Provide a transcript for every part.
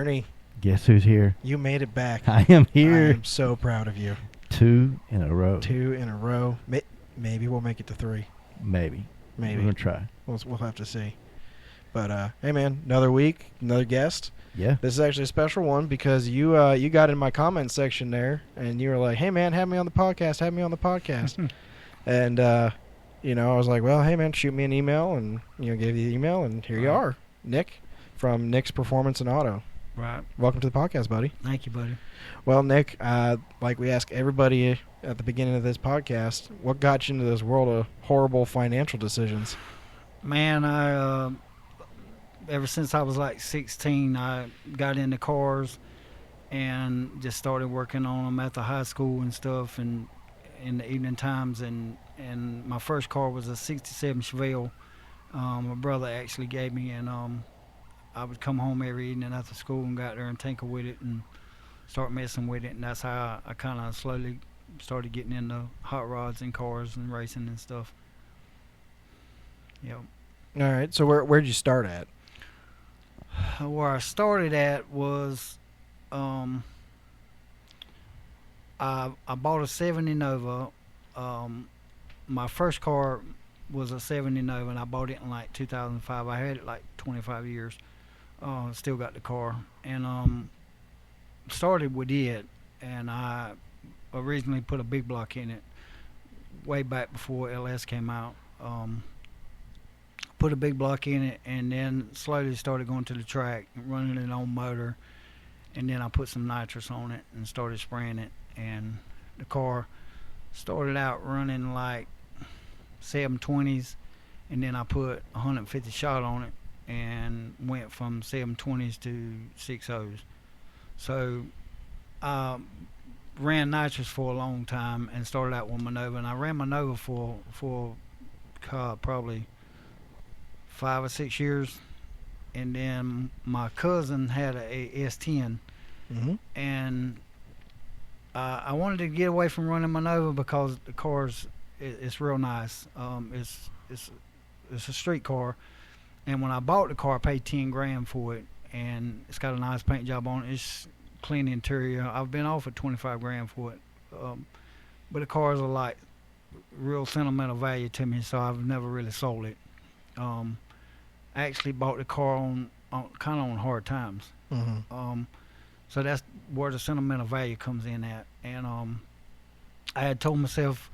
Ernie, Guess who's here? you made it back. I am here. I am so proud of you. 2 in a row. 2 in a row. Maybe we'll make it to 3. Maybe. Maybe. We're going to try. We'll have to see. But, hey, man, another week, another guest. Yeah. This is actually a special one because you got in my comment section there, and you were like, hey, man, have me on the podcast, have me on the podcast. And, I was like, well, hey, man, shoot me an email, and, gave you the email, and here you are. Nick from Nick's Performance and Auto. Right. Welcome to the podcast, buddy. Thank you, buddy. Well, Nick, like we ask everybody at the beginning of this podcast, what got you into this world of horrible financial decisions? Man, I ever since I was like 16, I got into cars and just started working on them at the high school and stuff, and in the evening times. And my first car was a '67 Chevelle. My brother actually gave me, and I would come home every evening after school and got there and tinker with it and start messing with it, and that's how I kind of slowly started getting into hot rods and cars and racing and stuff. Yep. All right. So where'd you start at? Where I started at was I bought a 70 Nova. My first car was a 70 Nova, and I bought it in like 2005. I had it like 25 years. Still got the car, and started with it, and I originally put a big block in it way back before LS came out. Put a big block in it, and then slowly started going to the track and running it on motor, and then I put some nitrous on it and started spraying it, and the car started out running like 720s, and then I put 150 shot on it and went from 720s to 6.0s. So I ran nitrous for a long time and started out with my Nova, and I ran my Nova for probably 5 or 6 years, and then my cousin had a S10, and I wanted to get away from running my Nova because the car's it's real nice. It's a street car, and when I bought the car, I paid $10,000 for it, and it's got a nice paint job on it. It's clean interior. I've been offered $25,000 for it, but the cars are like real sentimental value to me, so I've never really sold it. I actually bought the car on kind of on hard times. So that's where the sentimental value comes in at. And I had told myself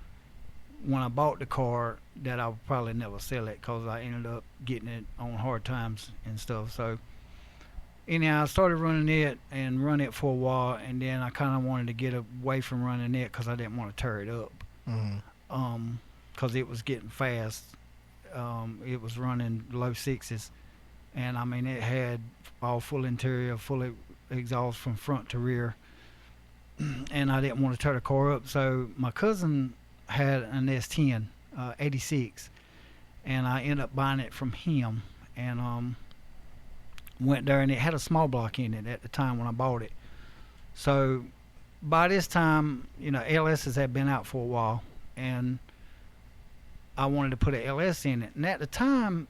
when I bought the car that I would probably never sell it because I ended up getting it on hard times and stuff. So anyhow, I started running it and run it for a while, and then I kind of wanted to get away from running it because I didn't want to tear it up. Because it was getting fast. It was running low 6s, and I mean it had all full interior, full exhaust from front to rear, and I didn't want to tear the car up. So my cousin had an S10 86, and I ended up buying it from him, and went there, and it had a small block in it at the time when I bought it. So by this time, LSs had been out for a while, and I wanted to put an LS in it. And at the time,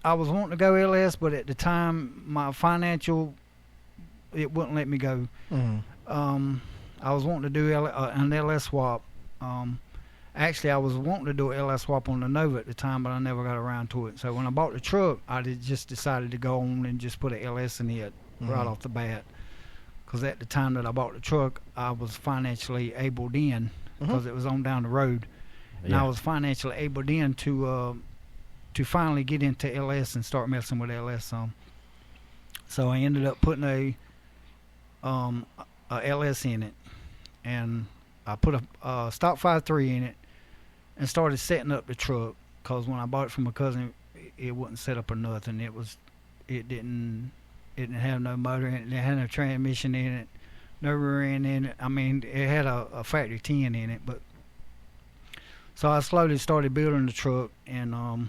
I was wanting to go LS, but at the time, my financial, it wouldn't let me go. I was wanting to do an LS swap. Actually, I was wanting to do an LS swap on the Nova at the time, but I never got around to it. So when I bought the truck, I just decided to go on and just put an LS in it right off the bat. Because at the time that I bought the truck, I was financially able then, because it was on down the road, and I was financially able then to finally get into LS and start messing with LS some. So I ended up putting a LS in it, and I put a stock 5.3 in it and started setting up the truck, because when I bought it from my cousin, it wasn't set up or nothing. It didn't have no motor in it. It had no transmission in it, no rear end in it. I mean, it had a factory 10 in it, but so I slowly started building the truck, and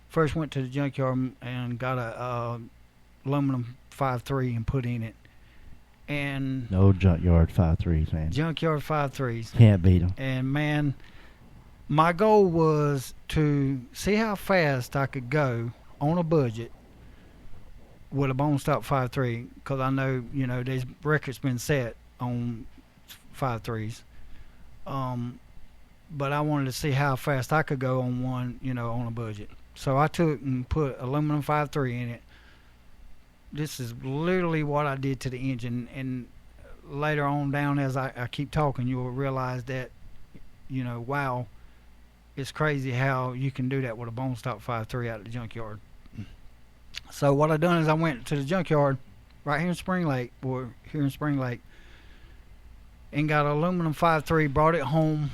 first went to the junkyard and got a aluminum 5.3 and put in it. And no junkyard 5.3s, man. Junkyard 5.3s. Can't beat them. And man, my goal was to see how fast I could go on a budget with a bone stock 5.3 because I know, there's records been set on 5.3s. But I wanted to see how fast I could go on one, on a budget. So I took and put aluminum 5.3 in it. This is literally what I did to the engine. And later on down as I keep talking, you'll realize that, wow, it's crazy how you can do that with a bone stock 5.3 out of the junkyard. So what I done is I went to the junkyard right here in Spring Lake, and got an aluminum 5.3, brought it home,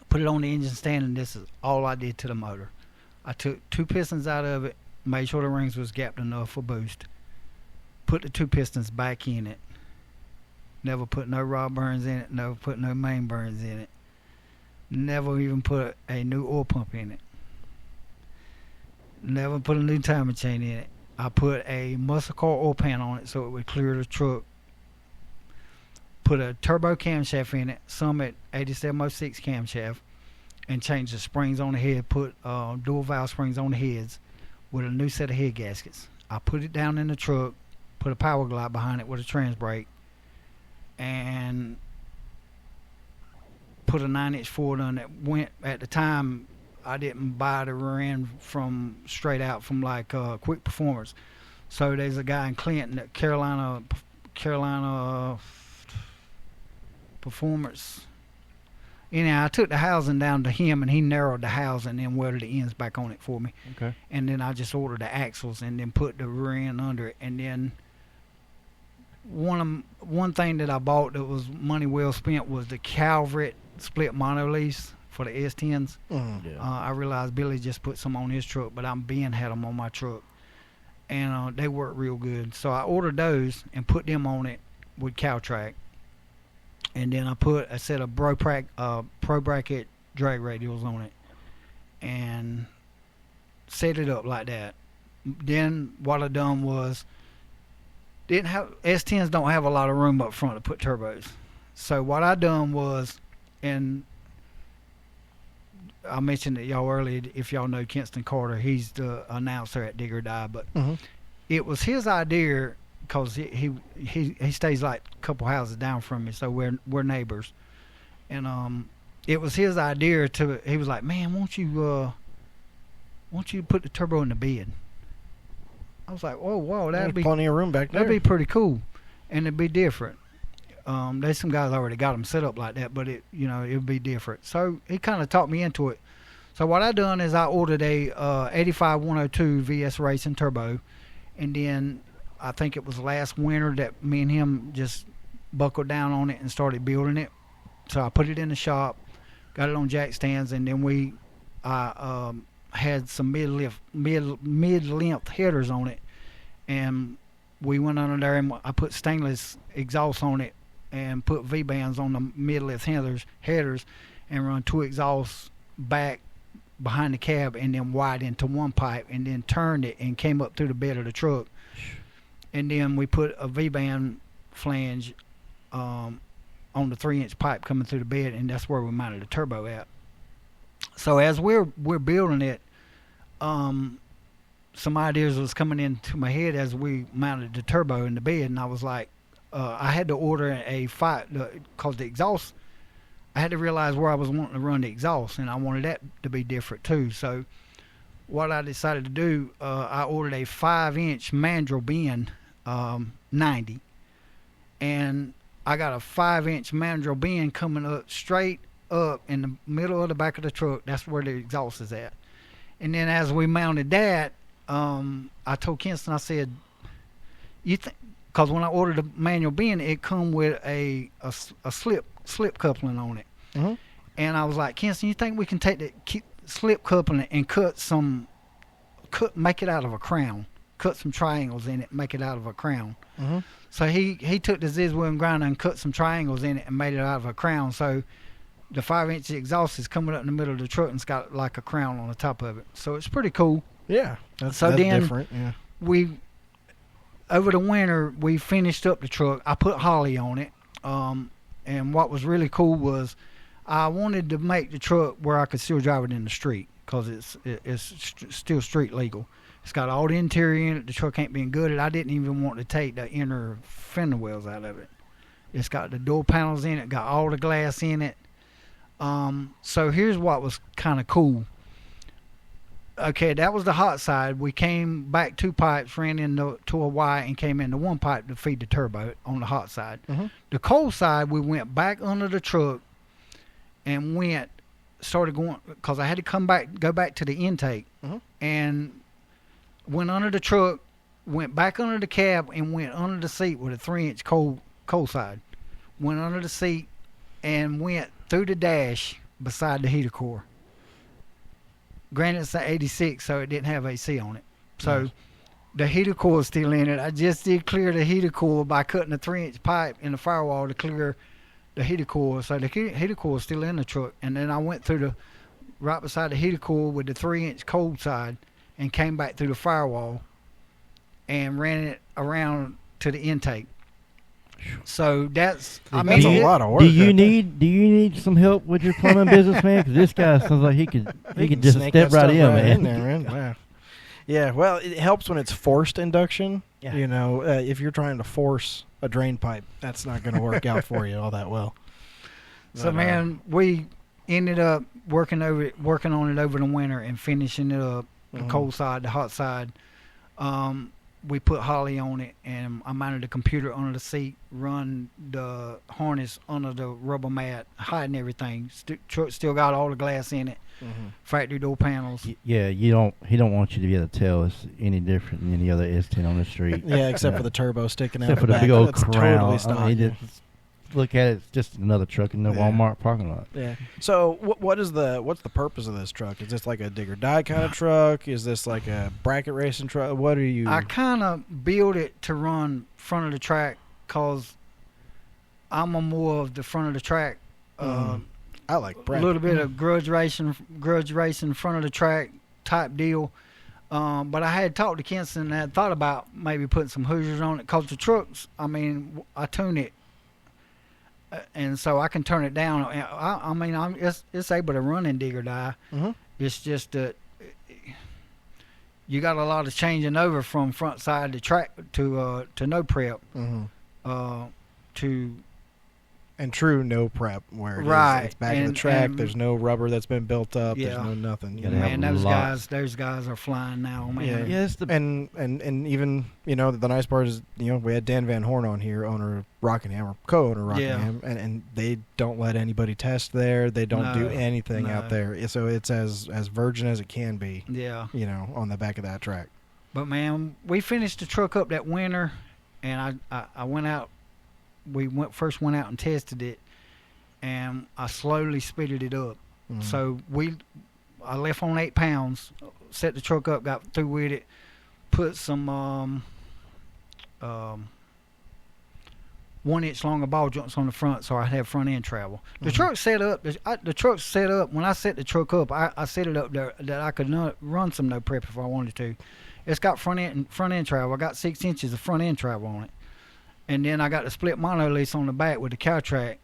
put it on the engine stand, and this is all I did to the motor. I took 2 pistons out of it, made sure the rings was gapped enough for boost, put the 2 pistons back in it, never put no rod burns in it, never put no main burns in it, never even put a new oil pump in it, never put a new timing chain in it. I put a muscle car oil pan on it so it would clear the truck. Put a turbo camshaft in it, Summit 8706 camshaft, and changed the springs on the head, put dual valve springs on the heads with a new set of head gaskets. I put it down in the truck, put a power glide behind it with a trans brake, and put a 9-inch Ford on it. Went at the time, I didn't buy the rear end from straight out from like Quick Performance. So there's a guy in Clinton at Carolina Performance. Anyhow, I took the housing down to him, and he narrowed the housing and then welded the ends back on it for me. Okay. And then I just ordered the axles and then put the rear end under it. And then one thing that I bought that was money well spent was the Calvert split monolease for the S10s. Yeah. I realized Billy just put some on his truck, but Ben had them on my truck, and they work real good. So I ordered those and put them on it with CalTrack. And then I put a set of Pro Bracket drag radials on it and set it up like that. Then what I done was, S10s don't have a lot of room up front to put turbos. So what I done was, and I mentioned it y'all earlier, if y'all know Kinston Carter, he's the announcer at Dig or Die, but it was his idea, because he stays like a couple houses down from me, so we're neighbors, and it was his idea he was like, man, won't you put the turbo in the bed? I was like, oh wow, that'd be plenty of room back there. That'd be pretty cool, and it'd be different. There's some guys already got them set up like that, but it would be different. So he kind of talked me into it. So what I done is I ordered a 85102 VS Racing turbo, and then I think it was last winter that me and him just buckled down on it and started building it. So I put it in the shop, got it on jack stands, and then I had some mid-length headers on it, and we went under there and I put stainless exhaust on it and put V-bands on the mid-length headers and run 2 exhausts back behind the cab and then wide into one pipe and then turned it and came up through the bed of the truck. And then we put a V-band flange on the 3-inch pipe coming through the bed, and that's where we mounted the turbo at. So as we're building it, some ideas was coming into my head as we mounted the turbo in the bed, and I was like, I had to order because the exhaust, I had to realize where I was wanting to run the exhaust, and I wanted that to be different too. So what I decided to do, I ordered a 5-inch mandrel bend 90, and I got a 5-inch mandrel bend coming up straight up in the middle of the back of the truck. That's where the exhaust is at. And then as we mounted that, I told Kinston, I said, you think, because when I ordered the manual bend, it come with a slip coupling on it. Mm-hmm. And I was like, Kinston, you think we can take the slip coupling and make it out of a crown, cut some triangles in it, make it out of a crown. Mm-hmm. So he took the Ziz Wheel grinder and cut some triangles in it and made it out of a crown. So the 5-inch exhaust is coming up in the middle of the truck and it's got like a crown on the top of it. So it's pretty cool. Yeah, that's different. Yeah. Over the winter, we finished up the truck. I put Holly on it. And what was really cool was I wanted to make the truck where I could still drive it in the street. because still street legal. It's got all the interior in it. The truck ain't been gutted. I didn't even want to take the inner fender wells out of it. It's got the door panels in it, got all the glass in it. So here's what was kind of cool. Okay, that was the hot side. We came back 2 pipes, ran into a Y, and came into 1 pipe to feed the turbo on the hot side. Mm-hmm. The cold side, we went back under the truck and started going, because I had to go back to the intake, Mm-hmm. and went under the truck, went back under the cab, and went under the seat with a 3-inch cold side. Went under the seat and went through the dash beside the heater core. Granted, it's an 86, so it didn't have AC on it. So Nice. the heater core is still in it. I just did clear the heater core by cutting a 3-inch pipe in the firewall to clear the heater core. So the heater core is still in the truck. And then I went through right beside the heater core with the 3-inch cold side and came back through the firewall and ran it around to the intake. So that's a lot of work. Do you need some help with your plumbing business, man? Because this guy sounds like he could just snake step that right stuff in, man. there, man. Wow. Yeah, well, it helps when it's forced induction. Yeah. You know, if you're trying to force a drain pipe, that's not going to work out for you all that well. So But, man, we ended up working on it over the winter and finishing it up. The Mhm. cold side, the hot side. We put Holly on it, and I mounted the computer under the seat, run the harness under the rubber mat, hiding everything. Truck still got all the glass in it, Mhm. factory door panels. Yeah, he don't want you to be able to tell it's any different than any other S10 on the street. Yeah, except for the turbo sticking out. Except for the the back. big old That's crown. totally stock. I mean, look at it, it's just another truck in the Yeah. Walmart parking lot. Yeah. So what's the purpose of this truck? Is this like a digger die kind of truck? Is this like a bracket racing truck? What are you? I kind of built it to run front of the track because I'm a more of the front of the track. I like A bracket. little bit of grudge racing, front of the track type deal. But I had talked to Kinston and had thought about maybe putting some Hoosiers on it because the trucks, I mean, I tune it. And so I can turn it down. I mean, it's able to run in digger die. Mhm. It's just that you got a lot of changing over from front side to track to no prep Mhm. to And true no prep where it is. Right. It's back of the And- track. and- There's no rubber that's been built up. Yeah. There's no nothing. You Gotta know? have man, lots. those guys are flying now, man. Yeah. Yeah, it's the And even the nice part is we had Dan Van Horn on here, owner of Rockingham or co-owner of Rockingham, and they don't let anybody test there. They don't do No, anything no. out there. So it's as virgin as it can be. Yeah. On the back of that track. But man, we finished the truck up that winter, and I went out. We first went out and tested it, and I slowly speeded it up. Mhm. So I left on 8 pounds, set the truck up, got through with it, put some 1-inch longer ball joints on the front so I'd have front end travel. The Mhm. truck's set up. The truck's set up. When I set the truck up, I set it up there that I could run some no prep if I wanted to. It's got front end travel. I got 6 inches of front end travel on it, and then I got the split mono lease on the back with the cow track.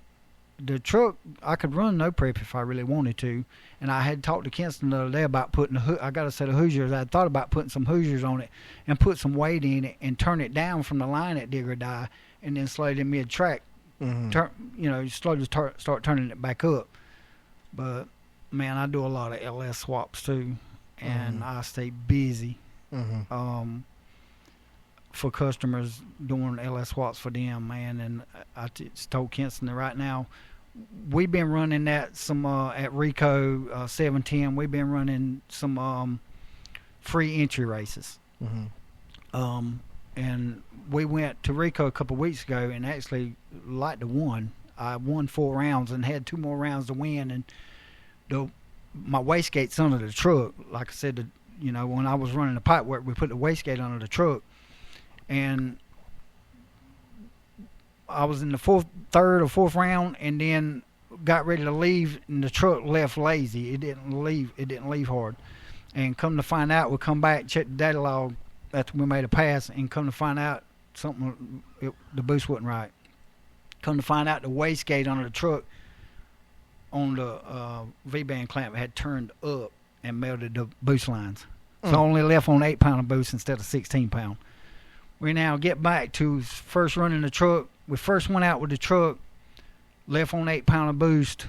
The truck I could run no prep if I really wanted to, and I had talked to Kinston the other day about putting I got a set of Hoosiers. I had thought about putting some Hoosiers on it and put some weight in it and turn it down from the line at digger die, and then slow it in mid track. Mhm. Slowly start turning it back up. But man, I do a lot of LS swaps too, and I stay busy Mhm. for customers doing LS swaps for them, man. And I just told Kinston that right now we've been running that some at Rico 710. We've been running some free entry races. Mhm. And we went to Rico a couple of weeks ago and actually liked to won. I won 4 rounds and had 2 more rounds to win. And my wastegate's under the truck. Like I said, when I was running the pipe work, we put the wastegate under the truck. And I was in the third or fourth round, and then got ready to leave, and the truck left lazy. It didn't leave hard. And come to find out, we come back, check the data log after we made a pass, and come to find out the boost wasn't right. Come to find out the wastegate under the truck on the V-band clamp had turned up, and melted the boost lines. So I only left on 8-pounder boost instead of 16-pound. We now get back to first running the truck. We first went out with the truck, left on 8-pounder boost,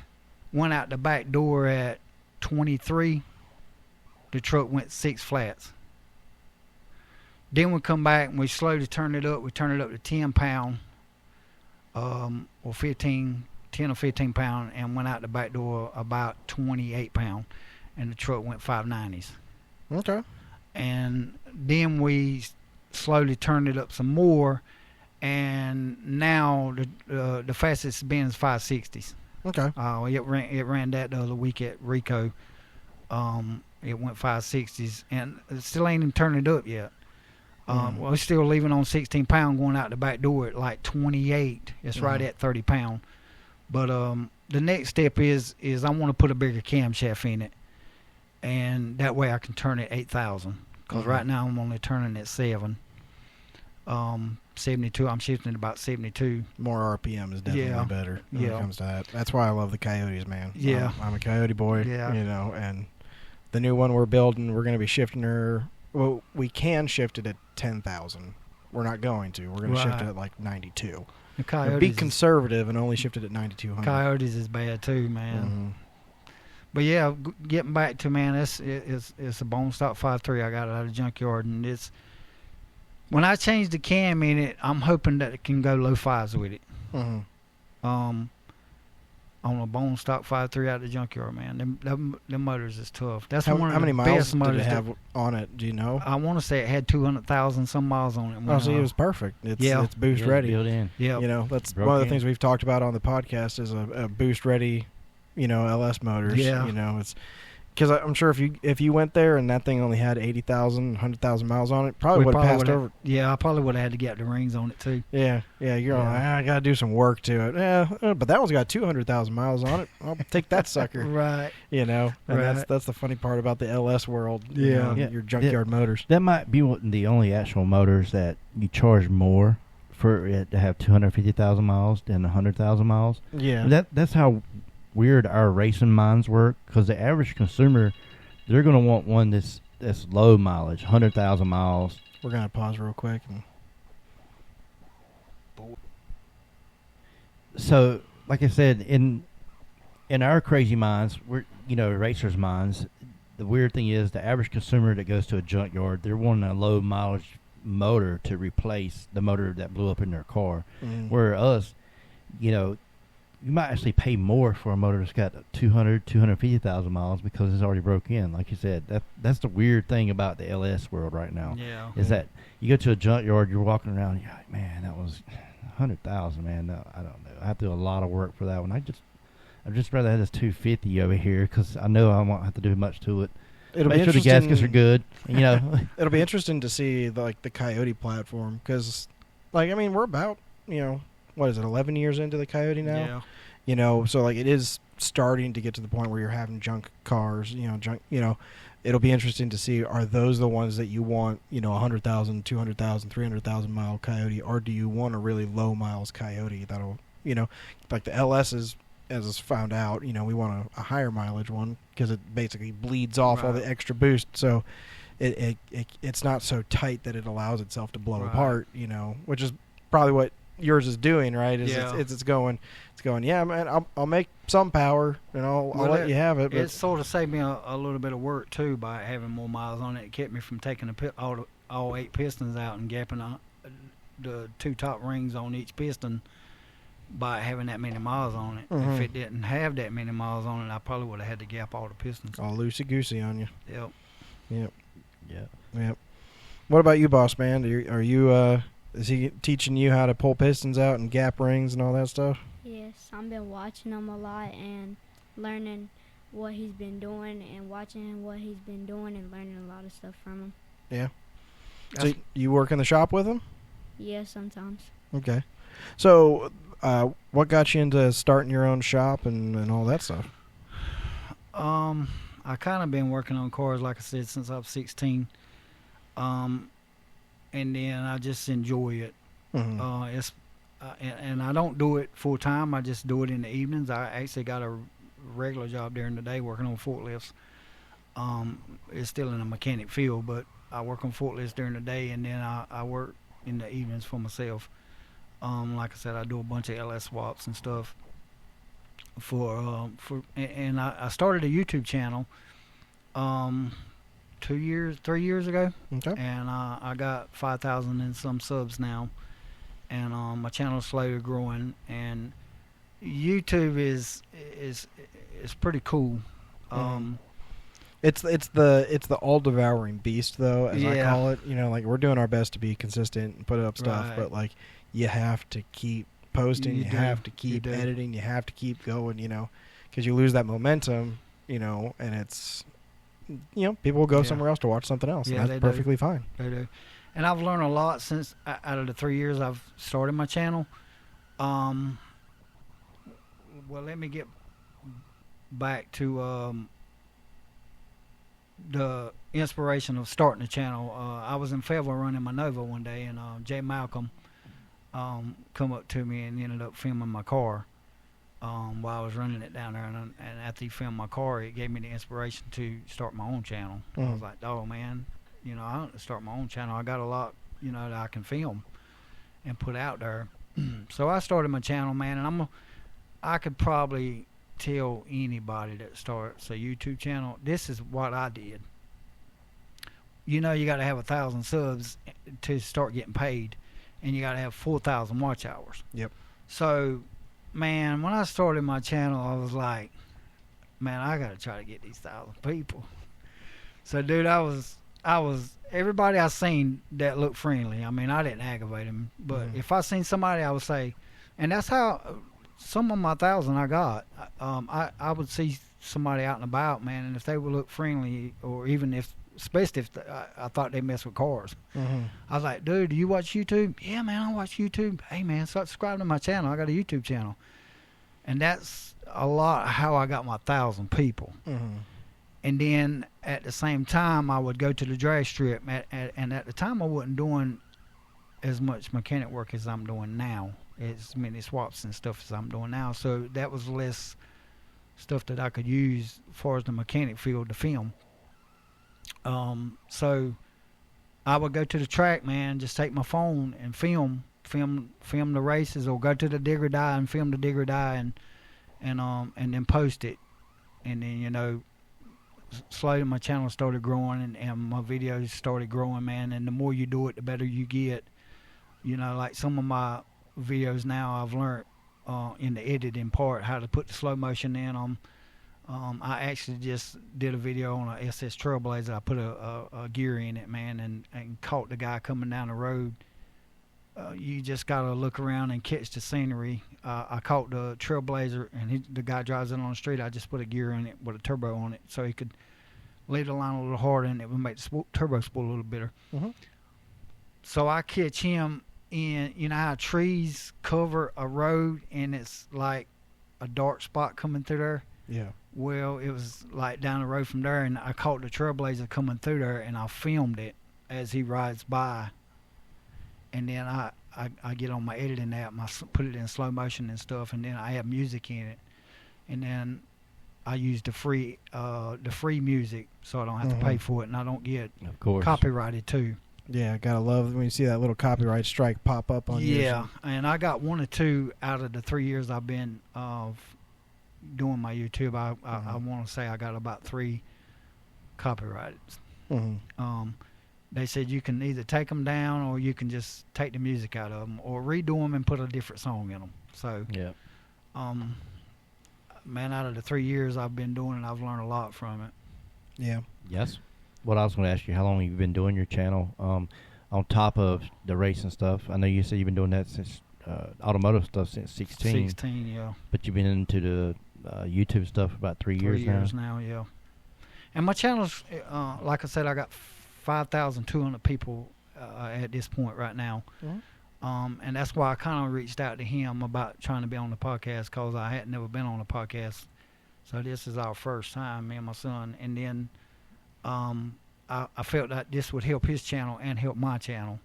went out the back door at 23. The truck went 6 flats. Then we come back and we slowly turn it up. We turn it up to 10-pound, or 10 or 15 pound, and went out the back door about 28 pound, and the truck went 590s. Okay. And then we slowly turned it up some more, and now the fastest it's been is 560s. Okay. It ran that the other week at Rico. It went 560s, and it still ain't even turned it up yet. Well, it's still leaving on 16 pound, going out the back door at like 28. It's right at 30 pound. But the next step is I want to put a bigger camshaft in it, and that way I can turn it 8,000. Because right now I'm only turning at 7. 72. I'm shifting at about 72. More RPM is definitely better when it comes to that. That's why I love the Coyotes, man. Yeah. I'm a Coyote boy. Yeah. You know, and the new one we're building, we're going to be shifting her. Well, we can shift it at 10,000. We're not going to. We're going to shift it at like 92. The Coyotes be conservative and only shift it at 9,200. Coyotes is bad too, man. But yeah, getting back to, man, it's a bone stock 5.3 I got out of the junkyard, and it's when I change the cam in it, I'm hoping that it can go low 5s with it. On a bone stock 5.3 out of the junkyard, man. Them motors is tough. That's one of how many the miles best motors did it have on it? Do you know? I want to say it had 200,000 some miles on it. Oh, so it was perfect. It's boost ready. Built in. Yeah, You know, that's one of the things we've talked about on the podcast is a boost ready, LS motors. Yeah. It's because I'm sure if you went there and that thing only had 80,000, 100,000 miles on it, probably would have passed over. Yeah, I probably would have had to get the rings on it too. Yeah, you're like, I got to do some work to it. Yeah, but that one's got 200,000 miles on it. I'll take that sucker. Right. And that's the funny part about the LS world. Your junkyard motors. That might be the only actual motors that you charge more for it to have 250,000 miles than 100,000 miles. Yeah. That's how weird our racing minds work, because the average consumer, they're going to want one that's low mileage, 100,000 miles. We're going to pause real quick. So, like I said, in our crazy minds, we're racers' minds, the weird thing is the average consumer that goes to a junkyard, they're wanting a low mileage motor to replace the motor that blew up in their car. Where us, you might actually pay more for a motor that's got 250,000 miles because it's already broke in. Like you said, that's the weird thing about the LS world right now. Yeah. Is that you go to a junkyard, you're walking around, you're like, man, that was 100,000, man. No, I don't know. I have to do a lot of work for that one. I'd just rather have this 250 over here because I know I won't have to do much to it. Make sure the gaskets are good. It'll be interesting to see the Coyote platform because, we're about what is it, 11 years into the Coyote now? Yeah. So it is starting to get to the point where you're having junk cars, it'll be interesting to see, are those the ones that you want, 100,000, 200,000, 300,000 mile Coyote, or do you want a really low miles Coyote that'll, like the LS's, as is found out, we want a higher mileage one because it basically bleeds off all the extra boost. So it's not so tight that it allows itself to blow apart, which is probably what yours is doing, right? It's going, yeah, man, I'll make some power and I'll let you have it. But it sort of saved me a little bit of work too by having more miles on it. It kept me from taking all 8 pistons out and gapping the 2 top rings on each piston by having that many miles on it. If it didn't have that many miles on it, I probably would have had to gap all the pistons. All loosey-goosey on you. Yep. What about you, boss man? Are you is he teaching you how to pull pistons out and gap rings and all that stuff? Yes, I've been watching him a lot and learning what he's been doing and watching what he's been doing and learning a lot of stuff from him. Yeah. So you work in the shop with him? Yeah, sometimes. Okay. So what got you into starting your own shop and all that stuff? I kind of been working on cars, like I said, since I was 16. And then I just enjoy it. It's and I don't do it full time. I just do it in the evenings. I actually got a regular job during the day working on forklifts. is still in the mechanic field, but I work on forklifts during the day, and then I work in the evenings for myself. Like I said, I do a bunch of LS swaps and stuff and I started a YouTube channel 3 years ago, Okay. and I got 5,000 and some subs now, and my channel is slowly growing, and YouTube is pretty cool. It's the all devouring beast though, as I Yeah. call it. You know, like we're doing our best to be consistent and put up stuff, Right. but like you have to keep posting, You you do. have to You keep do. editing, you have to keep going. You know, because you lose that momentum. You know, and it's people will go Yeah. somewhere else to watch something else. Yeah, and they that's do. perfectly fine. They do. And I've learned a lot since out of the 3 years I've started my channel. Well, let me get back to the inspiration of starting the channel. I was in Fayetteville running my Nova one day, and Jay Malcolm come up to me and ended up filming my car while I was running it down there. And after he filmed my car, it gave me the inspiration to start my own channel. I was like, oh, man, I want to start my own channel. I got a lot, that I can film and put out there. So I started my channel, man, and I could probably tell anybody that starts a YouTube channel, this is what I did. You got to have 1,000 subs to start getting paid, and you got to have 4,000 watch hours. Yep. So, man, when I started my channel, I was like, man, I got to try to get these 1,000 people. So, dude, I was everybody I seen that looked friendly. I mean, I didn't aggravate them, but if I seen somebody, I would say, and that's how some of my 1,000 I got. I would see somebody out and about, man, and if they would look friendly, or even especially if I thought they mess with cars, I was like, dude, do you watch YouTube? Yeah, man, I watch YouTube. Hey, man, subscribe to my channel. I got a YouTube channel, and that's a lot how I got my 1,000 people. And then at the same time, I would go to the drag strip, and at the time I wasn't doing as much mechanic work as I'm doing now, as many swaps and stuff as I'm doing now. So that was less stuff that I could use as far as the mechanic field to film. So I would go to the track, man, just take my phone and film the races, or go to the digger die and film the digger die, and then post it, and then slowly my channel started growing, and my videos started growing, man. And the more you do it, the better you get. Like some of my videos now, I've learned in the editing part how to put the slow motion in them. I actually just did a video on a SS Trailblazer. I put a gear in it, man, and caught the guy coming down the road. You just gotta look around and catch the scenery. I caught the Trailblazer, and the guy drives in on the street. I just put a gear in it with a turbo on it, so he could leave the line a little harder, and it would make the turbo spool a little bitter. So I catch him in, how trees cover a road, and it's like a dark spot coming through there. Yeah. Well, it was like down the road from there, and I caught the Trailblazer coming through there, and I filmed it as he rides by. And then I get on my editing app, and I put it in slow motion and stuff, and then I have music in it, and then I use the free music, so I don't have to pay for it, and I don't get Of course. copyrighted too. Yeah, gotta love when you see that little copyright strike pop up on you. Yeah, and I got 1 or 2 out of the 3 years I've been doing my YouTube. I want to say I got about 3 copyrighted. They said you can either take them down, or you can just take the music out of them, or redo them and put a different song in them. So, Yeah. Man, out of the 3 years I've been doing it, I've learned a lot from it. Yeah. Yes. What I was going to ask you, how long have you been doing your channel? On top of the racing stuff, I know you said you've been doing that since automotive stuff since 16. 16, yeah. But you've been into the YouTube stuff for about 3 years now. 3 years now, yeah. And my channel's, like I said, I got 5,200 people at this point right now. And that's why I kind of reached out to him about trying to be on the podcast, because I had never been on a podcast. So this is our first time, me and my son. And then I felt that this would help his channel and help my channel,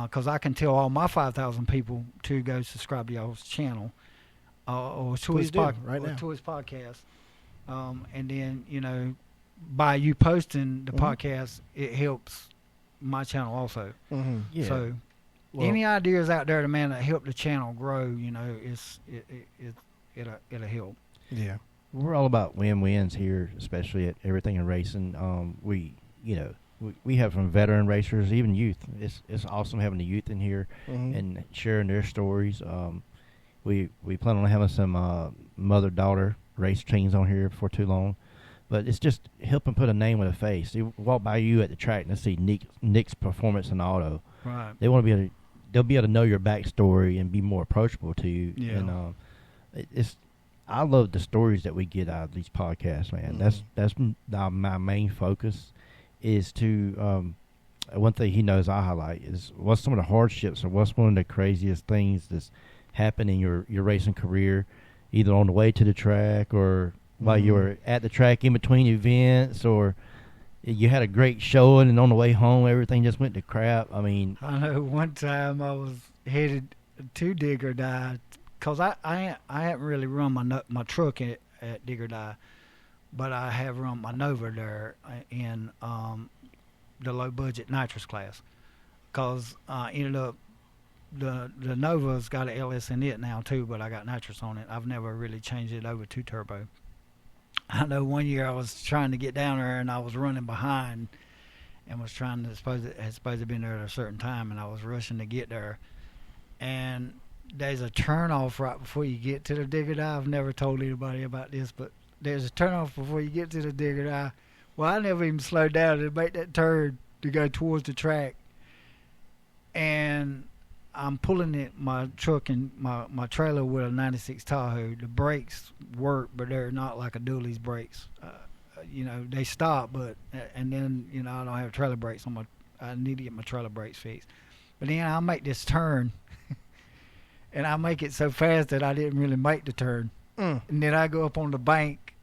because I can tell all my 5,000 people to go subscribe to y'all's channel or to Please his do, right now. to his podcast. And then by you posting the Mhm. podcast, it helps my channel also. Mm-hmm. Yeah. So Well, any ideas out there, man, that help the channel grow, it'll help. yeah. We're all about win-wins here, especially at Everything in Racing. We have some veteran racers, even youth. It's awesome having the youth in here Mm-hmm. and sharing their stories. We plan on having some mother-daughter race teams on here before too long. But it's just helping put a name with a face. They walk by you at the track and they see Nick's Performance and Auto. Right. They want to be able to, they'll be able to know your backstory and be more approachable to you. Yeah. And I love the stories that we get out of these podcasts, man. Mhm. That's my main focus is to one thing he knows I highlight is what's some of the hardships or what's one of the craziest things that's happened in your racing career, either on the way to the track or while you Mhm. were at the track in between events, or you had a great showing and on the way home everything just went to crap. I mean, I know one time I was headed to Dig or Die because I haven't really run my truck at Dig or Die, but I have run my Nova there in the low budget nitrous class because ended up the Nova's got an LS in it now too, but I got nitrous on it. I've never really changed it over to turbo. I know one year I was trying to get down there and I was running behind and was trying to had supposed to been there at a certain time, and I was rushing to get there. And there's a turnoff right before you get to the Dig or Die. I've never told anybody about this, but there's a turnoff before you get to the Dig or Die. Well, I never even slowed down to make that turn to go towards the track. And I'm pulling my truck and my trailer with a 96 Tahoe. The brakes work, but they're not like a dually's brakes. They stop, and then I don't have trailer brakes on I need to get my trailer brakes fixed. But then I make this turn, and I make it so fast that I didn't really make the turn. Mm. And then I go up on the bank.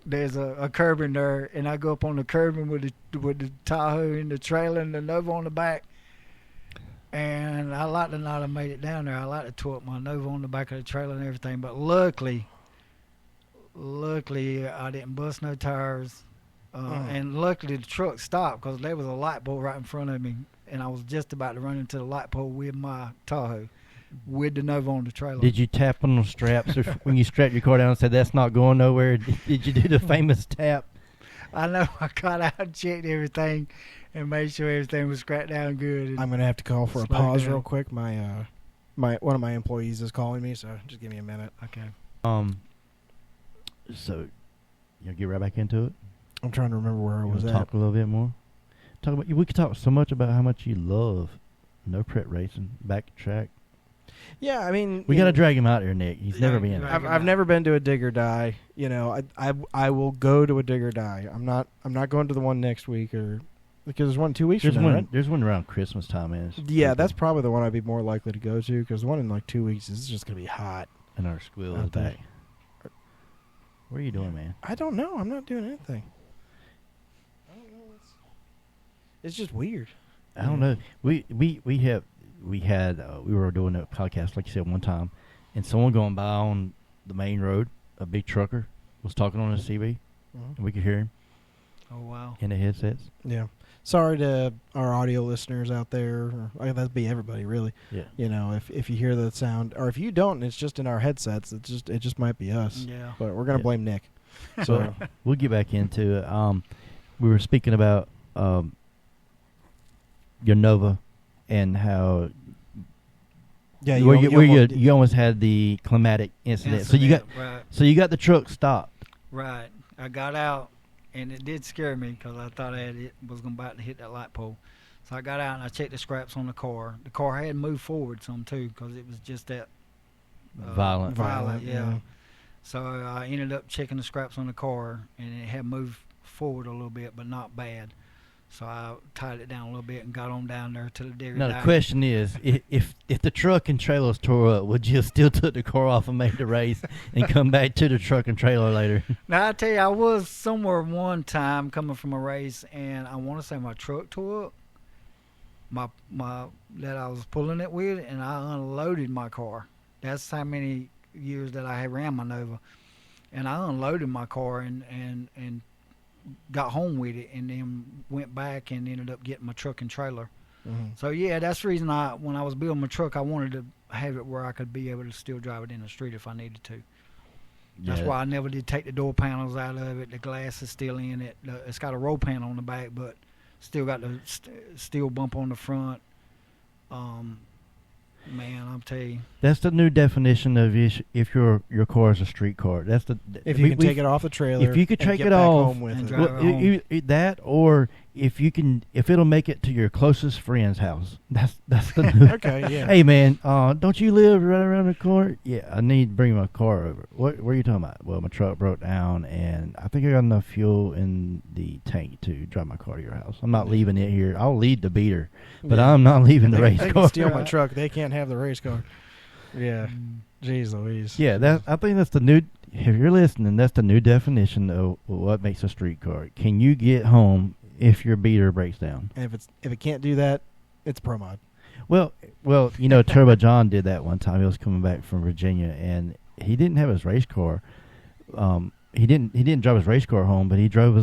There's a curb in there, and I go up on the curbing with the Tahoe and the trailer and the Nova on the back. And I like to not have made it down there. I like to tow up my Nova on the back of the trailer and everything. But luckily, I didn't bust no tires. And luckily, the truck stopped because there was a light pole right in front of me. And I was just about to run into the light pole with my Tahoe, with the Nova on the trailer. did you tap on the straps when you strapped your car down and said that's not going nowhere? Did you do the famous tap? I know I got out and checked everything and made sure everything was scratched down good. I'm gonna have to call for a Slow pause down. real quick. My one of my employees is calling me, so just give me a minute. Okay. So you'll get right back into it. I'm trying to remember where I You was wanna at. talk a little bit more. We could talk so much about how much you love no prep racing, back to track. Yeah, I mean, We you got to know, drag him out here, Nick. He's never Yeah, been. right. I've never been to a Dig or Die. I will go to a Dig or Die. I'm not going to the one next week because there's one 2 weeks There's from now, one. right? There's one around Christmas time, man. It's Yeah, pretty that's cool. probably the one I'd be more likely to go to because the one in like 2 weeks is just gonna be hot. And our squeal is out there. back. What are you doing, man? I don't know. I'm not doing anything. I don't know. It's just weird. I don't know. We were doing a podcast, like you said, one time, and someone going by on the main road, a big trucker, was talking on his CB, and we could hear him Oh, wow. in the headsets. Yeah. Sorry to our audio listeners out there. That'd be everybody, really. Yeah. If you hear the sound, or if you don't, and it's just in our headsets. It just might be us. Yeah. But we're gonna Yeah. blame Nick. So we'll get back into it. We were speaking about your Nova and how yeah, you almost had the climatic incident. So you got the truck stopped. Right. I got out, and it did scare me because I thought it was about to hit that light pole. So I got out and I checked the scraps on the car. The car had moved forward some too because it was just that Violent. Yeah. So I ended up checking the scraps on the car, and it had moved forward a little bit, but not bad. So I tied it down a little bit and got on down there to the digger. Now the question is, if the truck and trailer was tore up, would you have still took the car off and made the race and come back to the truck and trailer later? Now I tell you, I was somewhere one time coming from a race, and I want to say my truck tore up. My that I was pulling it with, and I unloaded my car. That's how many years that I had ran my Nova, and I unloaded my car and got home with it, and then went back and ended up getting my truck and trailer. Mm-hmm. So yeah, that's the reason when I was building my truck, I wanted to have it where I could be able to still drive it in the street if I needed to. That's why I never did take the door panels out of it. The glass is still in it. It's got a roll panel on the back, but still got the steel bump on the front. Man, I'll tell you. That's the new definition of if your car is a street car. That's the If you can take it off the trailer, if you could and take get it back off, home with and it. drive it home. That, or if it'll make it to your closest friend's house. That's the new. Okay, yeah. Hey man, don't you live right around the corner? Yeah, I need to bring my car over. What are you talking about? Well, my truck broke down, and I think I got enough fuel in the tank to drive my car to your house. I'm not leaving it here. I'll lead the beater, but Yeah. I'm not leaving the They race can car. steal my truck. They can't have the race car. Yeah. Jeez Louise. Yeah, I think that's the new. If you're listening, that's the new definition of what makes a street car. Can you get home if your beater breaks down? And if it can't do that, it's pro mod. Well, Turbo John did that one time. He was coming back from Virginia, and he didn't have his race car. He didn't drive his race car home, but he drove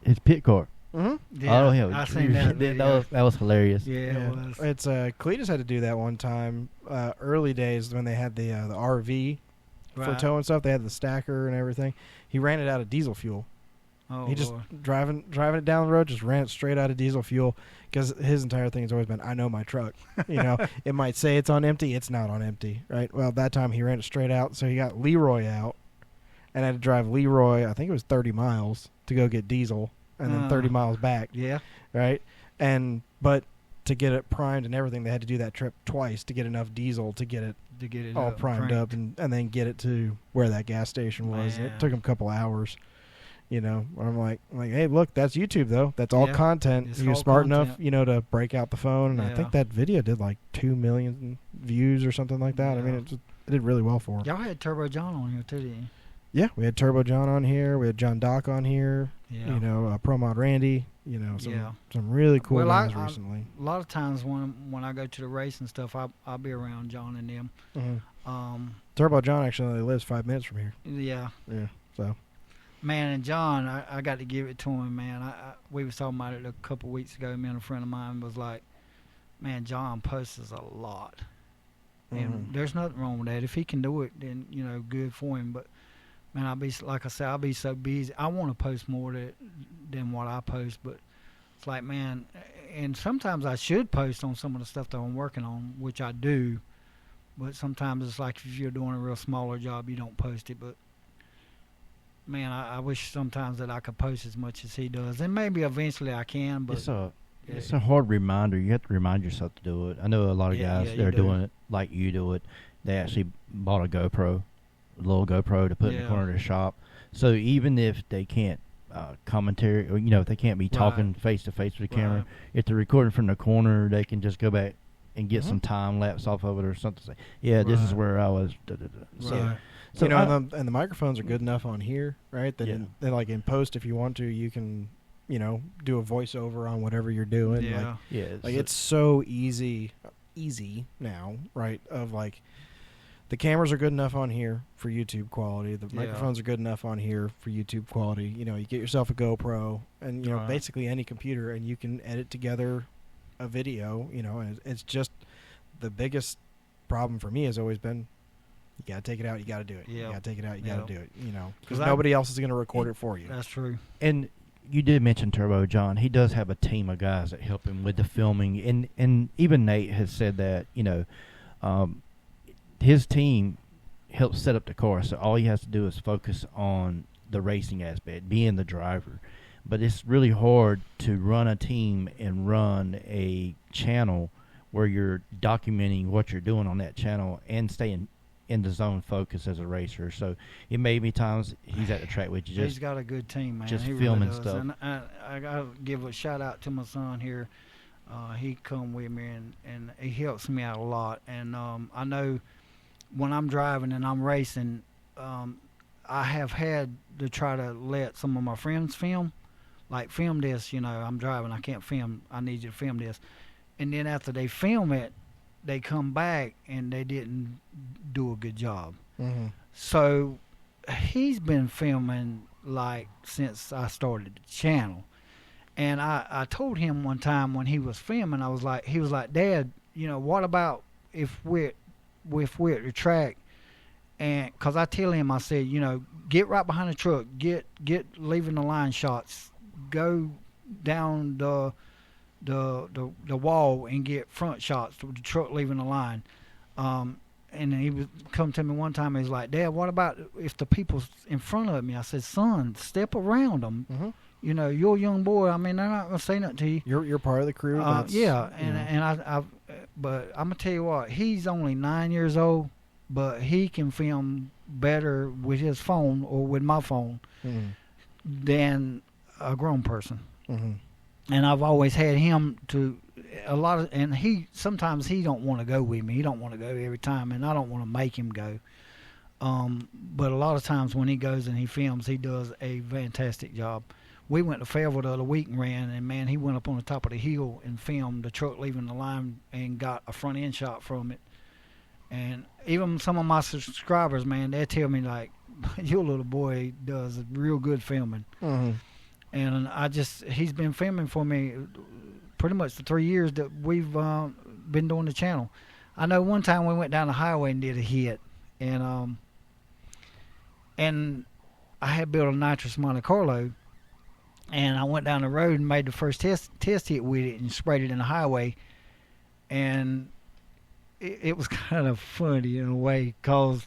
his pit car. Mm-hmm. Yeah, Oh, yeah, I seen that. that was hilarious. Yeah, it was. It's Cletus had to do that one time. Early days when they had the RV for Right. towing stuff. They had the stacker and everything. He ran it out of diesel fuel. Oh, He just Lord. driving it down the road, just ran it straight out of diesel fuel because his entire thing has always been, I know my truck. It might say it's on empty, it's not on empty, right? Well, that time he ran it straight out, so he got Leroy out and had to drive Leroy. I think it was 30 miles to go get diesel, and then 30 miles back, Yeah. right? But to get it primed and everything, they had to do that trip twice to get enough diesel to get it To get it all primed up and then get it to where that gas station was. And Man. it took him a couple hours. I'm like, hey, look, that's YouTube though. That's all Yeah, content. it's He was all smart content. enough, to break out the phone. And I Yeah. think that video did like 2 million views or something like that. I mean, Yeah. it did really well for him. Y'all had Turbo John on here too, didn't you? Yeah, we had Turbo John on here. We had John Doc on here. Yeah. Pro Mod Randy. Yeah. Some really cool Well, guys I- recently. A lot of times when I go to the race and stuff, I'll be around John and them. Mhm. Turbo John actually only lives 5 minutes from here. Yeah. Yeah, so. Man, and John, I got to give it to him, man. We was talking about it a couple weeks ago. Me and a friend of mine was like, man, John posts a lot. And Mhm. there's nothing wrong with that. If he can do it, then, good for him. But, man, I'll be so busy. I want to post more than what I post. But it's like, man, and sometimes I should post on some of the stuff that I'm working on, which I do. But sometimes it's like if you're doing a real smaller job, you don't post it. But, man, I wish sometimes that I could post as much as he does. And maybe eventually I can, but It's a hard reminder. You have to remind yourself to do it. I know a lot of guys you that are do. doing it like you do it. They actually bought a little GoPro to put in the Yeah. corner of their shop. So even if they can't commentary, or if they can't be talking face to face with the camera, Right. if they're recording from the corner, they can just go back and get Mhm. some time lapse off of it or something. Say, yeah, this is Right. where I was. Da, da, da. So, Right. so and the microphones are good enough on here, right? That Yeah. they like in post, if you want to, you can, do a voiceover on whatever you're doing. Yeah. It's so easy now, right? Of like, the cameras are good enough on here for YouTube quality. The Yeah. microphones are good enough on here for YouTube quality. You get yourself a GoPro and Right. basically any computer, and you can edit together a video. And it's just the biggest problem for me has always been, you gotta take it out, you gotta do it. Yeah. You gotta take it out, you Yeah. gotta do it. Because 'Cause nobody else is gonna record it for you. That's true. And you did mention Turbo John. He does have a team of guys that help him with the filming, and even Nate has said that his team helps set up the car, so all he has to do is focus on the racing aspect, being the driver. But it's really hard to run a team and run a channel where you're documenting what you're doing on that channel and staying in the zone focus as a racer. So it may be times he's at the track with you, He's just got a good team, man. just He filming really does. stuff. And I got to give a shout out to my son here. He come with me and he helps me out a lot. And I know when I'm driving and I'm racing, I have had to try to let some of my friends film. Like, film this, I'm driving, I can't film, I need you to film this. And then after they film it, they come back and they didn't do a good job. Mm-hmm. So he's been filming like since I started the channel. And I told him one time when he was filming, he was like, Dad, what about if we're at the track? And because I tell him, I said, get right behind the truck, get leaving the line shots, go down the wall and get front shots with the truck leaving the line. And he would come to me one time. He's like, Dad, what about if the people's in front of me? I said, Son, step around them. Mm-hmm. You're a young boy. I mean, they're not gonna say nothing to you. You're part of the crew. But I'm gonna tell you what. He's only 9 years old, but he can film better with his phone or with my phone than a grown person. Mm-hmm. And I've always had him to and sometimes he don't want to go with me. He don't want to go every time, and I don't want to make him go. But a lot of times when he goes and he films, he does a fantastic job. We went to Fayetteville the other week and ran, and man, he went up on the top of the hill and filmed the truck leaving the line and got a front end shot from it. And even some of my subscribers, man, they tell me like, your little boy does real good filming. Mm-hmm. And he's been filming for me pretty much the 3 years that we've been doing the channel. I know one time we went down the highway and did a hit, and I had built a nitrous Monte Carlo, and I went down the road and made the first test hit with it and sprayed it in the highway, and it was kind of funny in a way because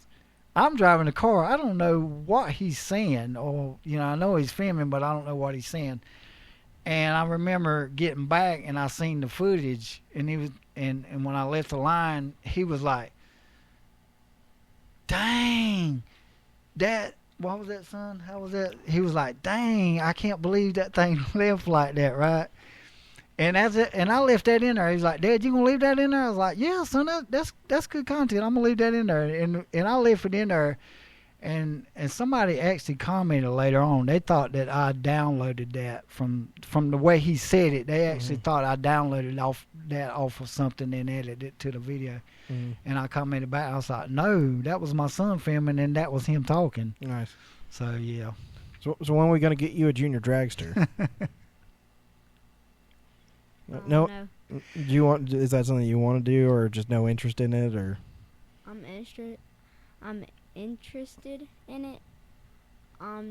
I'm driving the car. I don't know what he's saying, or I know he's filming, but I don't know what he's saying. And I remember getting back and I seen the footage, and he was and when I left the line, he was like, "Dang, what was that, son? How was that?" He was like, "Dang, I can't believe that thing left like that, right?" And I left that in there. He was like, "Dad, you gonna leave that in there?" I was like, "Yeah, son, that's good content. I'm gonna leave that in there." And I left it in there, and somebody actually commented later on. They thought that I downloaded that from the way he said it. They actually thought I downloaded off of something and edited it to the video. Mm-hmm. And I commented back. I was like, "No, that was my son filming, and that was him talking." Nice. So yeah. So when are we gonna get you a junior dragster? No. Do you want? Is that something you want to do, or just no interest in it, or? I'm interested in it.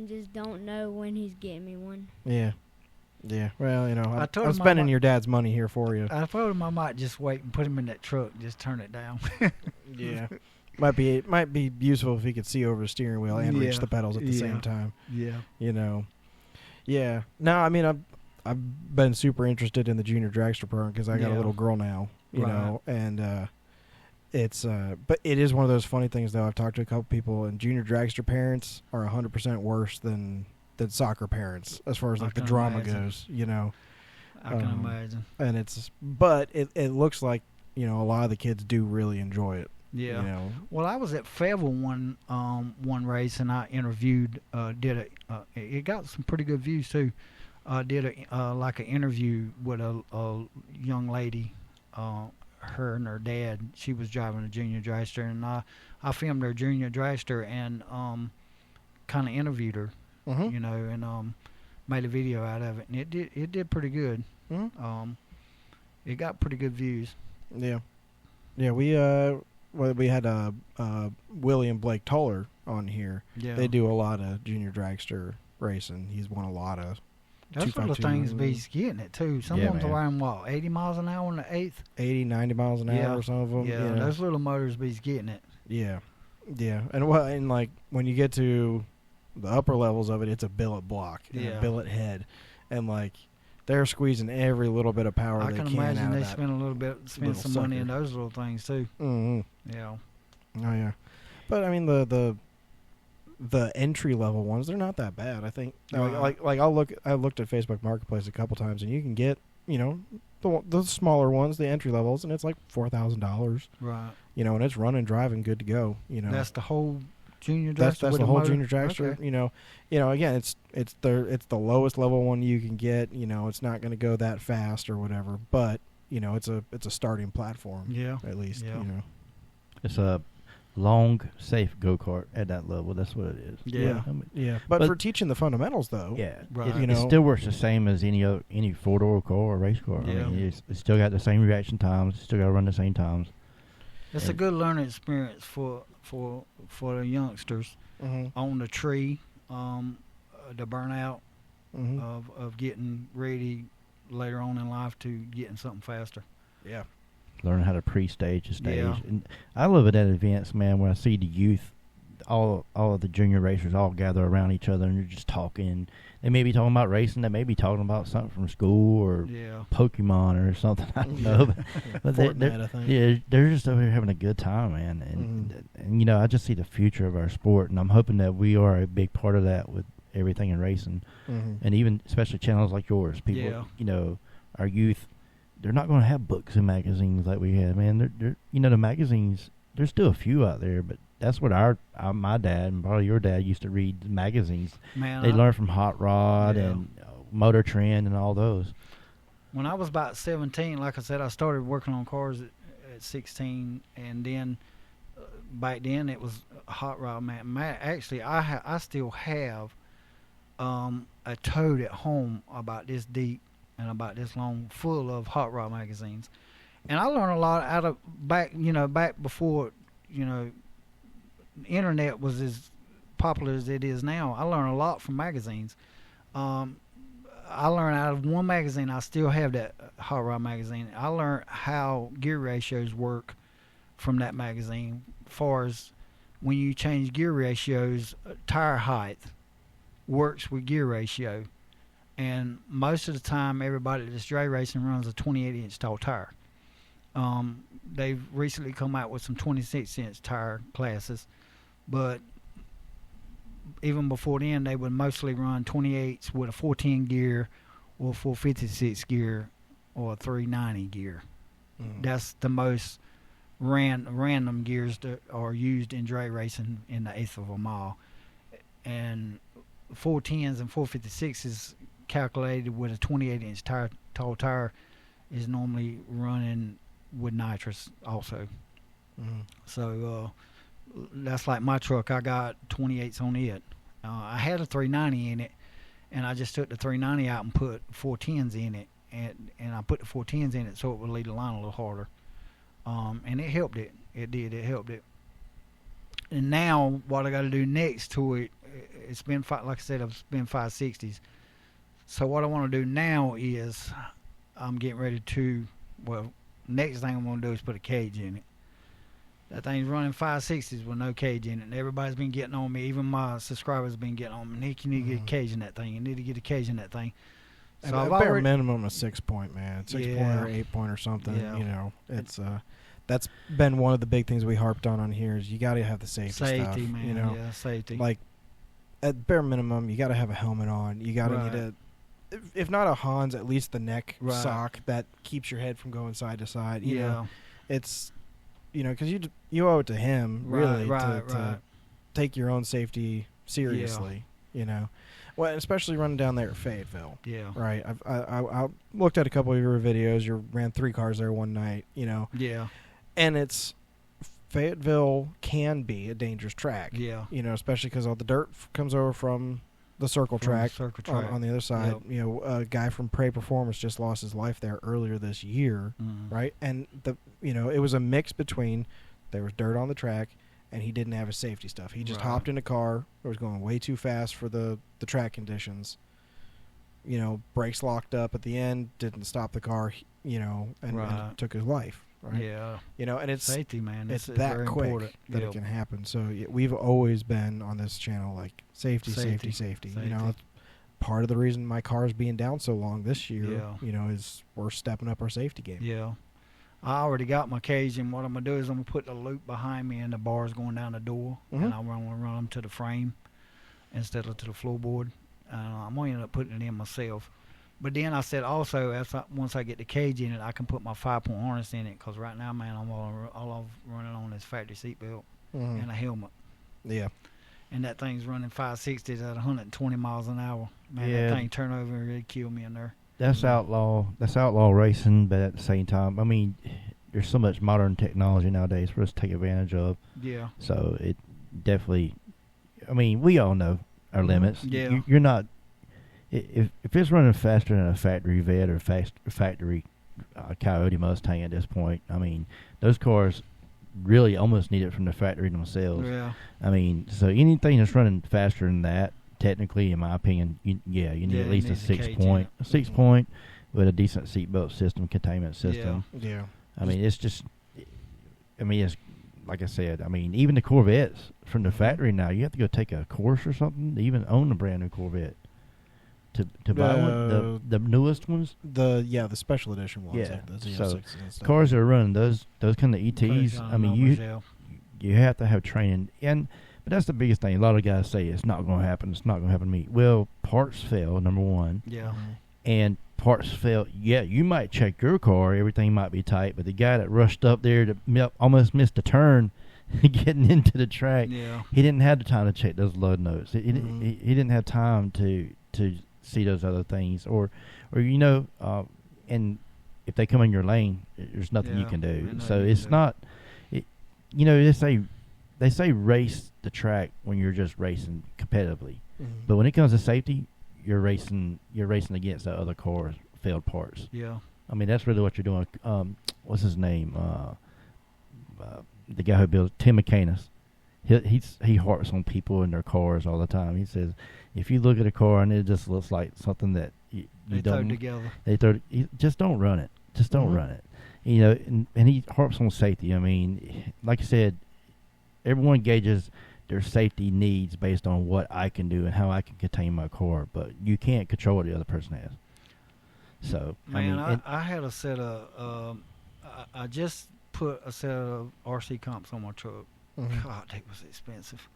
Just don't know when he's getting me one. Yeah. Well, I'm him spending your dad's money here for you. I told him I might just wait and put him in that truck, and just turn it down. Yeah. Might be useful if he could see over the steering wheel and reach the pedals at the same time. Yeah. Yeah. No, I mean I've been super interested in the junior dragster program because I got a little girl now, you know, and it's but it is one of those funny things though. I've talked to a couple people, and junior dragster parents are 100% worse than soccer parents as far as like the drama goes, I can imagine. And but it looks like a lot of the kids do really enjoy it. Yeah. Well, I was at Fayetteville one race, and I interviewed. It got some pretty good views too. Did like an interview with a young lady, her and her dad. She was driving a junior dragster, and I filmed her junior dragster and kind of interviewed her, and made a video out of it, and it did pretty good. Mm-hmm. It got pretty good views. Yeah. We had William Blake Toller on here. Yeah. They do a lot of junior dragster racing. He's won a lot of. Those little things be getting it too. Some of them around 80 miles an hour in the eighth? 80, 90 miles an hour, some of them. Yeah, those little motors be getting it. Yeah. And like when you get to the upper levels of it, it's a billet block and a billet head. And like they're squeezing every little bit of power they can. I can imagine out they of spend some money in those little things too. Mm-hmm. Yeah. Oh yeah. But I mean the entry level ones, they're not that bad. I think like I looked at Facebook Marketplace a couple times, and you can get the smaller ones, the entry levels, and it's like $4,000. Right. And it's running, driving, good to go. That's the whole junior dragster. That's the whole motor? Junior dragster. Okay. Again, it's the lowest level one you can get. It's not going to go that fast or whatever, but it's a starting platform. Yeah. At least. Yeah. It's a long, safe go-kart at that level. That's what it is. Yeah. I mean, Yeah, but But- for teaching the fundamentals, though. yeah. Right. It, You it know- still works the same as any four-door car or race car. Yeah. I mean, it's still got the same reaction times. Still got to run the same times. It's a good learning experience for the youngsters Mm-hmm. on the tree, the burnout Mm-hmm. of getting ready later on in life to getting something faster. Yeah. Learning how to pre-stage a stage. Yeah. And I love it at events, man, when I see the youth, all of the junior racers all gather around each other and they're just talking. They may be talking about racing. They may be talking about something from school or Yeah. Pokemon or something. I don't know. But Fortnite, I think. yeah, they're just over here having a good time, man. And you know, I just see the future of our sport, and I'm hoping that we are a big part of that with everything in racing, Mm-hmm. and even especially channels like yours. People, Yeah. you know, our youth, they're not going to have books and magazines like we had, man. They're you know, the magazines. There's still a few out there, but that's what my dad and probably your dad used to read magazines. Man, They learned from Hot Rod Yeah. and Motor Trend and all those. when I was about 17, like I said, I started working on cars at 16, and then back then it was Hot Rod, man. Actually, I still have a tote at home about this deep and about this long, full of Hot Rod magazines. And I learned a lot out of back before, the internet was as popular as it is now. I learned a lot from magazines. I learned out of one magazine. I still have that Hot Rod magazine. I learned how gear ratios work from that magazine. As far as when you change gear ratios, tire height works with gear ratio. And most of the time, everybody that's drag racing runs a 28-inch tall tire. They've recently come out with some 26-inch tire classes, but even before then, they would mostly run 28s with a 410 gear or a 456 gear or a 390 gear. Mm-hmm. That's the most random gears that are used in drag racing in the eighth of a mile. And 410s and 456s calculated with a 28-inch tall tire is normally running with nitrous also. Mm-hmm. So that's like my truck. I got 28s on it. I had a 390 in it, and I just took the 390 out and put 410s in it, and I put the 410s in it so it would lead the line a little harder. And it helped it. It did. It helped it. And now what I got to do next to it, it's been like I said, it's been 560s. So what I want to do now is I'm getting ready to, next thing I'm going to do is put a cage in it. That thing's running 560s with no cage in it. And everybody's been getting on me. Even my subscribers have been getting on me. Nick, you need to get a cage in that thing. You need to get a cage in that thing. So I've I've bare already, minimum a 6 point, man. 6 point Yeah. or 8 point or something. Yeah. You know, it's that's been one of the big things we harped on here is you got to have the safety stuff. man. You know, Yeah, safety. like at bare minimum, you got to have a helmet on. You got to Right. need a, if not a Hans, at least the neck Right. sock that keeps your head from going side to side. You yeah. know, it's because you owe it to him really right. to take your own safety seriously. You know, well, especially running down there at Fayetteville. Yeah. Right. I looked at a couple of your videos. You ran 3 cars there one night, Yeah. and Fayetteville can be a dangerous track, Yeah. especially because all the dirt comes over from the circle From the track, circle on, track. on the other side. Yep. A guy from Prey Performance just lost his life there earlier this year, right? And it was a mix between there was dirt on the track and he didn't have his safety stuff. He just Right. hopped in a car that was going way too fast for the track conditions. Brakes locked up at the end, didn't stop the car, and Right. took his life, right? Yeah. And it's Safety, man. it's It's that very quick important. that Yep. it can happen. So we've always been on this channel like safety. Safety. It's Safety. part of the reason my car's being down so long this year. Yeah. Is we're stepping up our safety game. Yeah. I already got my cage, and what I'm going to do is I'm going to put the loop behind me and the bars going down the door, Mhm. and I'm going to run them to the frame instead of to the floorboard. I'm going to end up putting it in myself. But then I said also, once I get the cage in it, I can put my 5-point harness in it, because right now, man, I'm all running on this factory seatbelt Mhm. and a helmet. Yeah. And that thing's running 560s at 120 miles an hour. Man, Yeah. that thing turn over, it'd kill me in there. That's outlaw. That's outlaw racing, but at the same time, I mean, there's so much modern technology nowadays for us to take advantage of. Yeah. So it definitely, I mean, we all know our limits. Yeah. You're not, if it's running faster than a factory vet or factory Coyote Mustang at this point, I mean, those cars really almost need it from the factory themselves. Yeah. I mean, so anything that's running faster than that, technically, in my opinion, you need at least a 6-point. A 6-point with a decent seatbelt system, containment system. Yeah. I mean, it's just, I mean, it's like I said. I mean, even the Corvettes from the factory now, you have to go take a course or something to even own a brand new Corvette. To buy one, the newest ones. The special edition ones. Yeah. Like the Z06s So and stuff. cars that are running those kind of ETs. I mean, you have to have training, but that's the biggest thing. A lot of guys say it's not going to happen. It's not going to happen to me. Well, parts fail. Number one. Yeah. And parts fail. Yeah, you might check your car. Everything might be tight, but the guy that rushed up there to almost missed a turn, getting into the track, he didn't have the time to check those load notes. He didn't have time to see those other things, or and if they come in your lane, there's nothing you can do. So it's not, they say race the track when you're just racing competitively, but when it comes to safety, you're racing against the other cars' failed parts. Yeah. I mean, that's really what you're doing. What's his name? The guy who builds Tim McCanus. He harps on people in their cars all the time. He says, if you look at a car and it just looks like something that you don't together, just don't run it. Just don't run it. And he harps on safety. I mean, like I said, everyone gauges their safety needs based on what I can do and how I can contain my car, but you can't control what the other person has. So, man, I had a set of I just put a set of RC comps on my truck. God, they was expensive,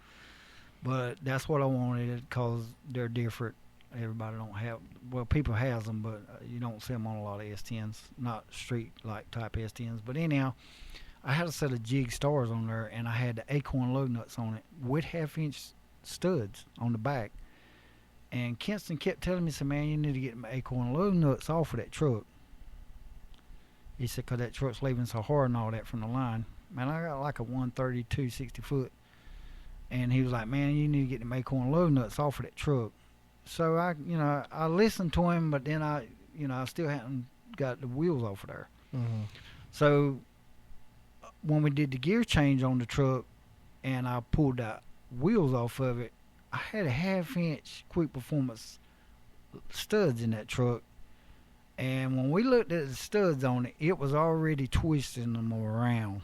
but that's what I wanted because they're different. Everybody don't have, well, people has them, but you don't see them on a lot of S10s, not street like type S10s. But anyhow, I had a set of jig stars on there, and I had the Acorn lug nuts on it with 1/2-inch studs on the back. And Kinston kept telling me, "said Man, you need to get my Acorn lug nuts off of that truck." He said, "'Cause that truck's leaving so hard and all that from the line." Man, I got like a 132 60 foot, and he was like, "Man, you need to get the Acorn lug nuts off of that truck." So I listened to him, but then I still hadn't got the wheels off of there. So when we did the gear change on the truck, and I pulled the wheels off of it, I had a 1/2-inch quick performance studs in that truck. And when we looked at the studs on it, it was already twisting them around.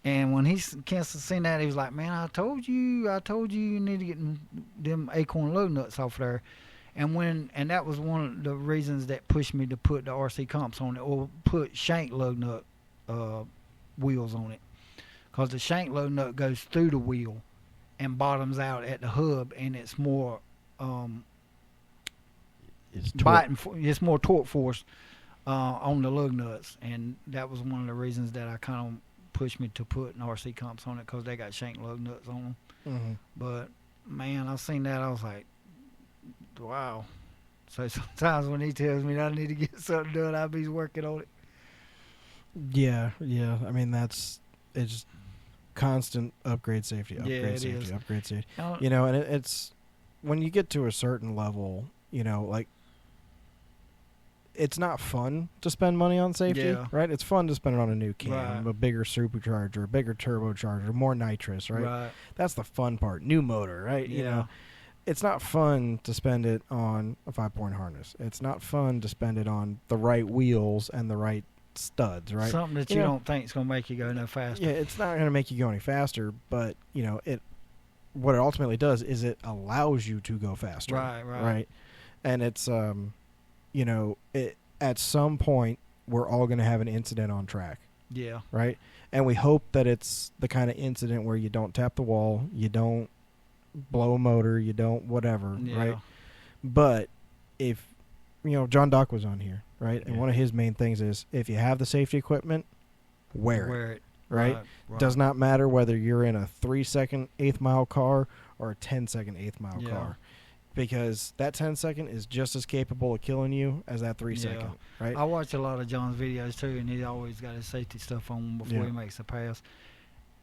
And when Kinston seen that, he was like, "Man, I told you you need to get them Acorn lug nuts off there." And that was one of the reasons that pushed me to put the RC comps on it, or put shank lug nut wheels on it, because the shank lug nut goes through the wheel and bottoms out at the hub, and it's more it's more torque force on the lug nuts, and that was one of the reasons that I kind of pushed me to put an RC comps on it, because they got shank lug nuts on them. But man, I seen that, I was like, wow. So sometimes when he tells me that I need to get something done, I'll be working on it. Yeah. I mean, it's just constant upgrade safety, upgrade safety. And it's when you get to a certain level, like, it's not fun to spend money on safety, right? It's fun to spend it on a new cam, a bigger supercharger, a bigger turbocharger, more nitrous, right? That's the fun part. New motor, right? It's not fun to spend it on a 5-point harness. It's not fun to spend it on the right wheels and the right studs, right? Something that you don't think is going to make you go no faster. Yeah, it's not going to make you go any faster, but, what it ultimately does is it allows you to go faster. Right? And it's, at some point, we're all going to have an incident on track. Yeah. Right? And we hope that it's the kind of incident where you don't tap the wall, you don't blow a motor, you don't whatever, right? But if, John Dock was on here, right? And one of his main things is, if you have the safety equipment, wear it. Right? Does not matter whether you're in a 3-second eighth mile car or a 10-second eighth mile car. because that 10-second is just as capable of killing you as that 3 Yeah. second, right? I watch a lot of John's videos too, and he always got his safety stuff on before Yeah. he makes the pass.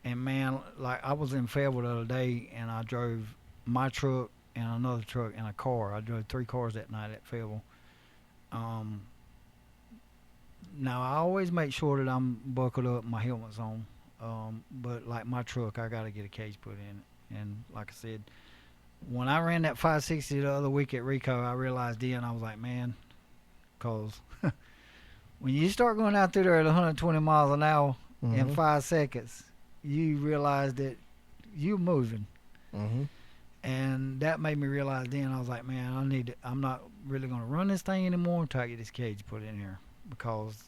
And man, like I was in Fayetteville the other day, and I drove my truck and another truck and a car. I drove 3 cars that night at Fayetteville. Now I always make sure that I'm buckled up, my helmet's on. But like my truck, I got to get a cage put in it. And like I said, when I ran that 560 the other week at Rico, I realized then I was like, man, cause when you start going out through there at 120 miles an hour in Mhm. 5 seconds, you realize that you're moving. Mhm. And that made me realize then I was like, man, I'm not really going to run this thing anymore until I get this cage put in here. Because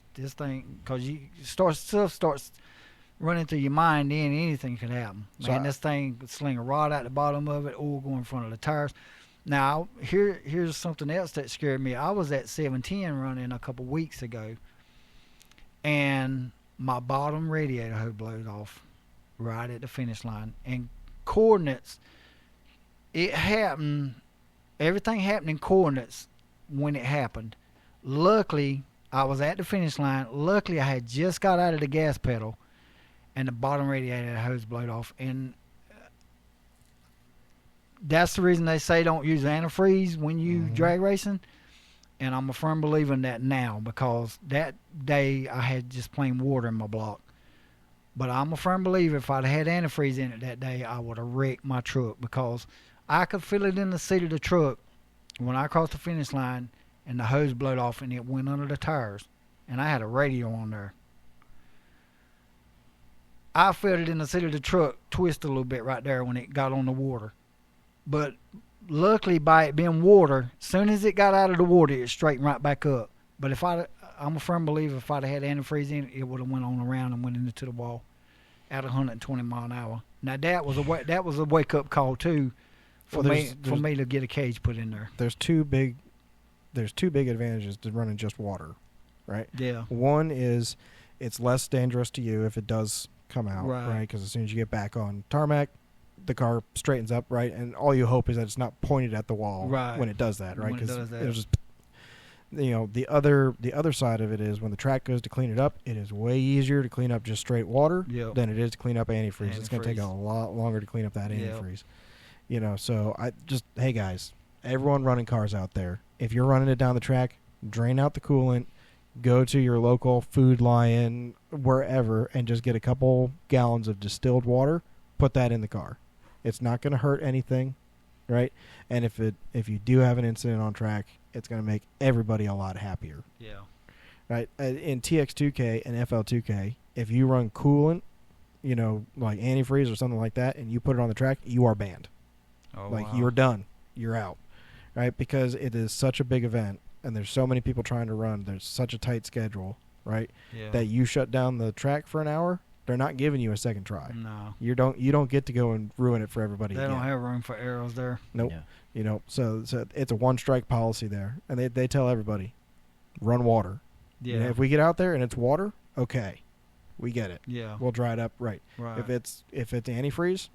stuff starts running through your mind, then anything could happen. So Man, this thing could sling a rod out the bottom of it, oil go in front of the tires. Now, here's something else that scared me. I was at 710 running a couple weeks ago, and my bottom radiator hose blowed off right at the finish line. And coordinates, it happened, everything happened in coordinates when it happened. Luckily, I was at the finish line. Luckily, I had just got out of the gas pedal, and the bottom radiator hose blowed off. And that's the reason they say don't use antifreeze when you drag racing. And I'm a firm believer in that now, because that day I had just plain water in my block. But I'm a firm believer if I'd had antifreeze in it that day, I would have wrecked my truck, because I could feel it in the seat of the truck when I crossed the finish line and the hose blowed off and it went under the tires. And I had a radio on there. I felt it in the seat of the truck twist a little bit right there when it got on the water. But luckily, by it being water, as soon as it got out of the water, it straightened right back up. But I'm a firm believer if I'd had antifreeze in it, it would have went on around and went into the wall at 120 mile an hour. Now that was a wake up call too, for me to get a cage put in there. There's two big advantages to running just water, right? Yeah. One is it's less dangerous to you if it does come out, Right. Because as soon as you get back on tarmac, the car straightens up, right? And all you hope is that it's not pointed at the wall Right. when it does that, right? When it does that. It'll just, the other side of it is when the track goes to clean it up, it is way easier to clean up just straight water Yep. than it is to clean up antifreeze. It's going to take a Antifreeze. lot longer to clean up that Yep. antifreeze. So hey guys, everyone running cars out there, if you're running it down the track, drain out the coolant, go to your local Food Lion, wherever, and just get a couple gallons of distilled water, put that in the car. It's not going to hurt anything, right? And if you do have an incident on track, it's going to make everybody a lot happier, Yeah. right? In TX2K and FL2K, if you run coolant, like antifreeze or something like that, and you put it on the track, you are banned. Oh, Like, wow. you're done. You're out, right? Because it is such a big event, and there's so many people trying to run. There's such a tight schedule, right? Yeah. That you shut down the track for an hour, they're not giving you a second try. No. You don't get to go and ruin it for everybody They again. don't have room for arrows there. Nope. Yeah. So it's a one strike policy there, and they tell everybody, run water. Yeah. If we get out there and it's water, okay, we get it. Yeah. We'll dry it up right. Right. If it's antifreeze,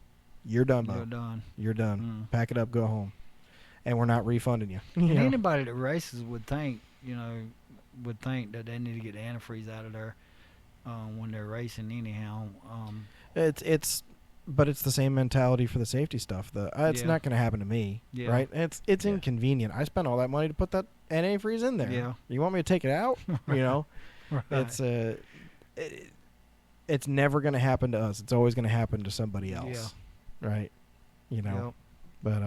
you're done, You're bud. done. You're done. Mm. Pack it up, go home, and we're not refunding you. And You know? anybody that races would think that they need to get the antifreeze out of there when they're racing anyhow. But it's the same mentality for the safety stuff. It's Yeah. not going to happen to me, Yeah. right? It's Yeah. inconvenient. I spent all that money to put that antifreeze in there. Yeah. You want me to take it out? Right. It's it's never going to happen to us. It's always going to happen to somebody else, right? Yep. But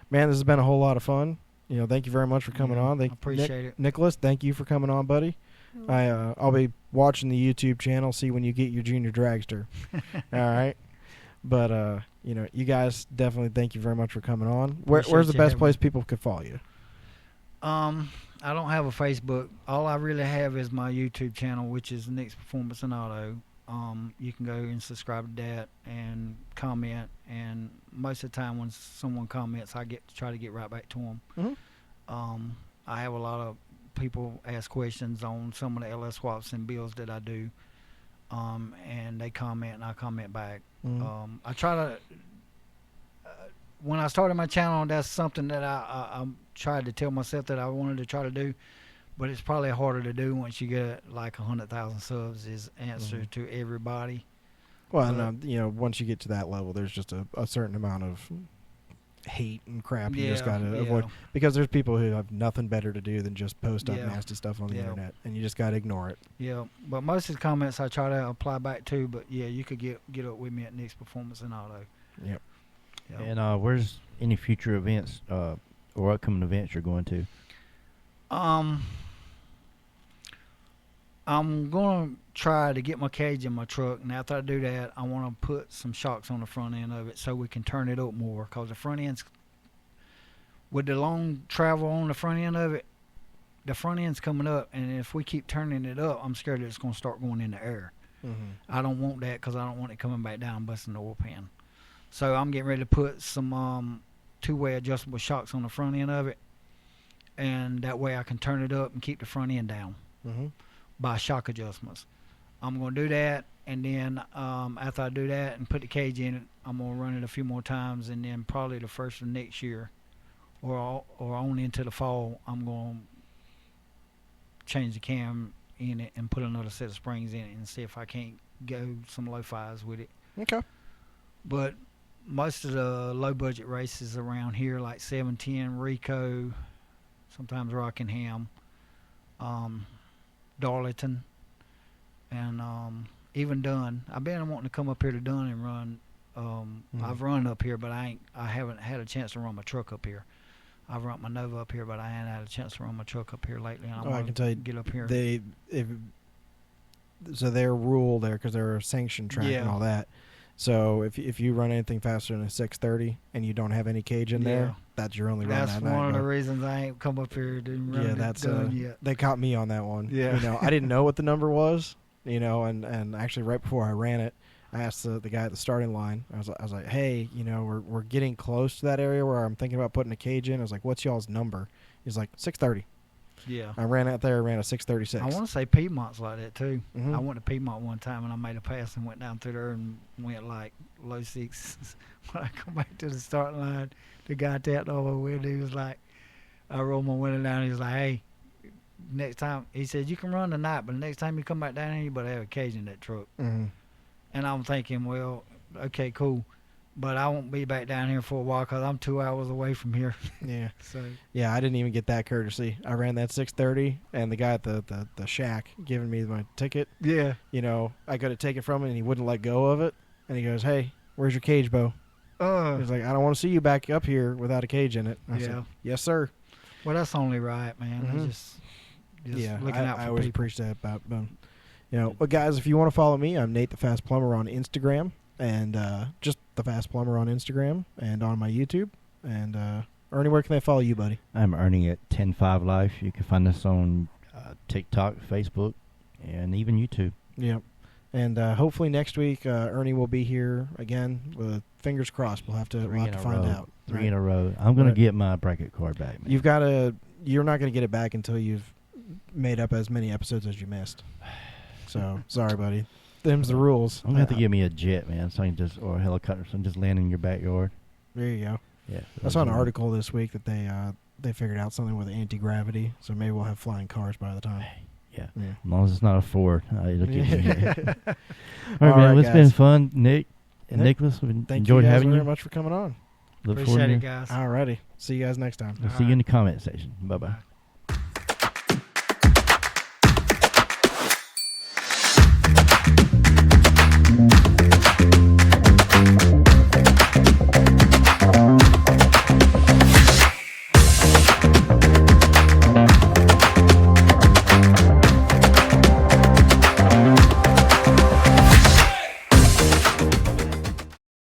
man, this has been a whole lot of fun. Thank you very much for coming Yeah, on. I appreciate it. Nicholas. Thank you for coming on, buddy. I'll be watching the YouTube channel, see when you get your junior dragster. All right. But you guys definitely thank you very much for coming on. Where's Appreciate the you best having place me. people could follow you? I don't have a Facebook. All I really have is my YouTube channel, which is Nick's Performance and Auto. You can go and subscribe to that and comment. And most of the time, when someone comments, I try to get right back to them. Mhm. I have a lot of people ask questions on some of the LS swaps and builds that I do. And they comment, and I comment back. Mhm. I try to. when I started my channel, that's something that I tried to tell myself that I wanted to try to do. But it's probably harder to do once you get like 100,000 subs. Is answer to everybody. Well, and, once you get to that level, there's just a certain amount of hate and crap you just got to avoid, because there's people who have nothing better to do than just post up nasty stuff on the internet, and you just got to ignore it. Yeah, but most of the comments I try to apply back to. But yeah, you could get up with me at Nick's Performance and Auto. Yep. And where's any future events or upcoming events you're going to? I'm going to try to get my cage in my truck, and after I do that, I want to put some shocks on the front end of it so we can turn it up more, because the front end's, with the long travel on the front end of it, the front end's coming up, and if we keep turning it up, I'm scared that it's going to start going in the air. I don't want that, because I don't want it coming back down busting the oil pan. So I'm getting ready to put some two-way adjustable shocks on the front end of it, and that way I can turn it up and keep the front end down. By shock adjustments. I'm going to do that, and then after I do that and put the cage in it, I'm going to run it a few more times, and then probably the first of next year or on into the fall, I'm going to change the cam in it and put another set of springs in it and see if I can't go some low-fives with it. Okay. But most of the low-budget races around here, like 710, Rico, sometimes Rockingham, Darlington, and even Dunn. I've been wanting to come up here to Dunn and run. I've run up here, but I haven't had a chance to run my truck up here. I've run my Nova up here, but I haven't had a chance to run my truck up here lately. And I can tell you, get up here. So they're rule there because they're a sanctioned track and all that. So if you run anything faster than a 630 and you don't have any cage in there, that's your only run. That's one of the reasons I ain't come up here and run yet. They caught me on that one. Yeah. I didn't know what the number was, and actually right before I ran it, I asked the guy at the starting line. I was like, hey, we're getting close to that area where I'm thinking about putting a cage in. I was like, what's y'all's number? He's like, 630. Yeah. I ran out there, ran a 636. I want to say Piedmont's like that too. I went to Piedmont one time and I made a pass and went down through there and went like low sixes. When I come back to the starting line, the guy tapped over with. He was like, I rolled my window down. He was like, hey, next time, he said, you can run tonight, but next time you come back down here, you better have a cage in that truck. And I'm thinking, well, okay, cool. But I won't be back down here for a while because I'm 2 hours away from here. Yeah. So yeah, I didn't even get that courtesy. I ran that 630, and the guy at the shack giving me my ticket. Yeah. I got to take it from him, and he wouldn't let go of it. And he goes, hey, where's your cage, Bo? He's like, I don't want to see you back up here without a cage in it. I said, yes, sir. Well, that's only right, man. Just looking out for I always people. preach that about them. But guys, if you want to follow me, I'm Nate the Fast Plumber on Instagram, and just the Fast Plumber on Instagram and on my YouTube. And Ernie, where can they follow you, buddy? I'm Ernie at 105 Life. You can find us on TikTok, Facebook, and even YouTube. Yep. And hopefully next week, Ernie will be here again. With fingers crossed. We'll have to find out. Three in a row. I'm going to get my bracket card back, man. You're not going to get it back until you've made up as many episodes as you missed. So, sorry, buddy. Them's the rules. I'm going to have to give me a jet, man, so I can or a helicopter, so I can just land in your backyard. There you go. Yeah. I saw an article this week that they figured out something with anti-gravity, so maybe we'll have flying cars by the time. Yeah. As long as it's not a Ford. It'll get me. All right, All man. right, It's been fun. Nick and Nicholas, we enjoyed having you. Thank you very much for coming on. Look Appreciate forward it, guys. All righty. See you guys next time. We'll see you in the comment section. Bye-bye.